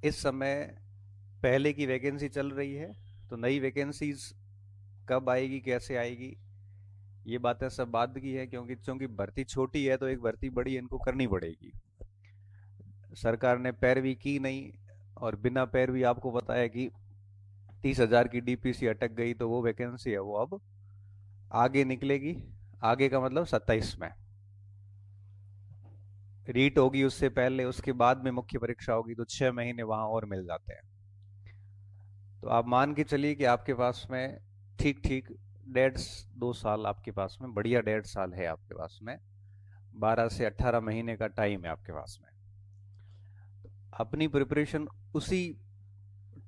इस समय पहले की वैकेंसी चल रही है, तो नई वैकेंसीज कब आएगी, कैसे आएगी, ये बातें सब बाद की है, क्योंकि चूंकि भर्ती छोटी है तो एक भर्ती बड़ी इनको करनी पड़ेगी। सरकार ने पैरवी की नहीं, और बिना पैरवी आपको पता है कि 30,000 की डीपीसी अटक गई, तो वो वैकेंसी है वो अब आगे निकलेगी। आगे का मतलब 27 में रीट होगी, उससे पहले उसके बाद में मुख्य परीक्षा होगी, तो 6 महीने वहां और मिल जाते हैं। तो आप मान के चलिए कि आपके पास में ठीक ठीक 1.5 2 साल आपके पास में, बढ़िया 1.5 साल है आपके पास में, 12 से 18 महीने का टाइम है आपके पास में। अपनी प्रिपरेशन उसी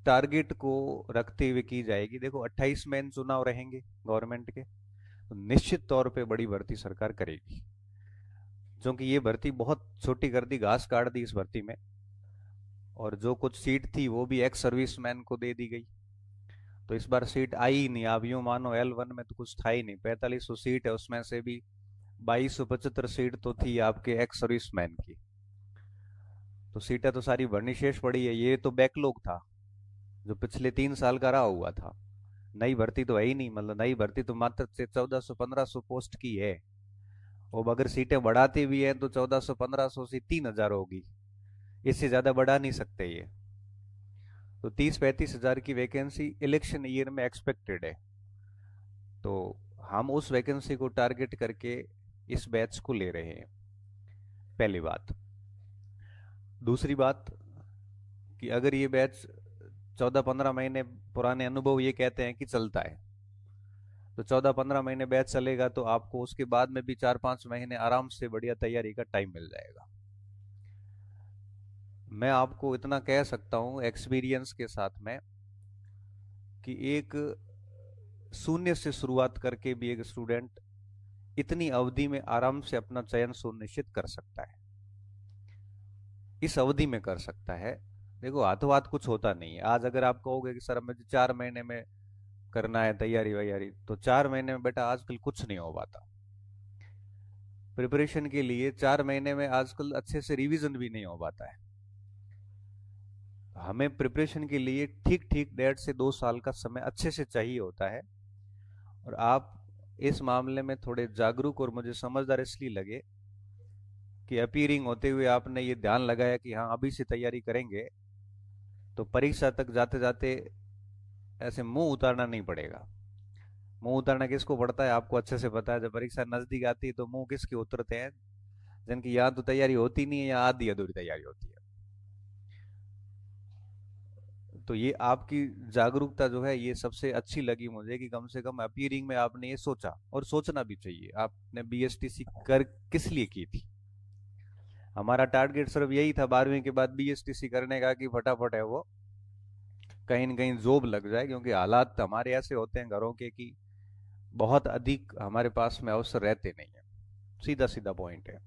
टारगेट को रखते हुए की जाएगी। देखो 28 मेन चुनाव रहेंगे गवर्नमेंट के, तो निश्चित तौर पे बड़ी भर्ती सरकार करेगी, क्योंकि ये भर्ती बहुत छोटी कर दी, घास काट दी इस भर्ती में। और जो कुछ सीट थी वो भी एक्स सर्विसमैन को दे दी गई, तो इस बार सीट आई ही नहीं। आप यूं मानो L1 में तो कुछ था ही नहीं, 4500 सीट है, उसमें से भी 2275 सीट तो थी आपके एक्स सर्विसमैन की। तो सीटें तो सारी भरनी शेष पड़ी है। ये तो बैकलॉग था जो पिछले 3 साल का रहा हुआ था। नई भर्ती तो है ही नहीं, मतलब नई भर्ती तो मात्र से 1400 1500 पोस्ट की है। अब अगर सीटें बढ़ाती भी हैं तो 1400 1500 से 3000 होगी, इससे ज्यादा बढ़ा नहीं सकते ये। तो 30 35 हजार की वैकेंसी इलेक्शन ईयर में एक्सपेक्टेड है। तो हम उस वैकेंसी को टारगेट करके इस बैच को ले रहे हैं, पहली बात। दूसरी बात कि अगर ये बैच 14 15 महीने, पुराने अनुभव ये कहते हैं कि चलता है, तो 14 15 महीने बैच चलेगा तो आपको उसके बाद में भी 4 5 महीने आराम से बढ़िया तैयारी का टाइम मिल जाएगा। मैं आपको इतना कह सकता हूँ एक्सपीरियंस के साथ में कि एक शून्य से शुरुआत करके भी एक स्टूडेंट इतनी अवधि में आराम से अपना चयन सुनिश्चित कर सकता है, इस अवधि में कर सकता है। देखो हाथों हाथ कुछ होता नहीं है। आज अगर आप कहोगे कि सर मुझे 4 महीने में करना है तैयारी वैयारी, तो 4 महीने में बेटा आजकल कुछ नहीं हो पाता। प्रिपरेशन के लिए 4 महीने में आजकल अच्छे से रिवीजन भी नहीं हो पाता है। हमें प्रिपरेशन के लिए ठीक ठीक 1.5 से 2 साल का समय अच्छे से चाहिए होता है। और आप इस मामले में थोड़े जागरूक और मुझे समझदार इसलिए लगे कि अपीयरिंग होते हुए आपने ये ध्यान लगाया कि हाँ अभी से तैयारी करेंगे, तो परीक्षा तक जाते जाते ऐसे मुंह उतारना नहीं पड़ेगा। मुंह उतारना किसको पड़ता है आपको अच्छे से पता है, जब परीक्षा नजदीक आती है तो मुंह किसके उतरते हैं, जिनकी या तो तैयारी होती नहीं है या आधी अधूरी तैयारी होती है। तो ये आपकी जागरूकता जो है ये सबसे अच्छी लगी मुझे, कि कम से कम अपीयरिंग में आपने ये सोचा, और सोचना भी चाहिए। आपने बीएसटीसी कर किस लिए की थी? हमारा टारगेट सिर्फ यही था 12वीं के बाद बीएसटीसी करने का, कि फटाफट है वो कहीं न कहीं जॉब लग जाए, क्योंकि हालात हमारे ऐसे होते हैं घरों के कि बहुत अधिक हमारे पास में अवसर रहते नहीं है। सीधा सीधा पॉइंट है।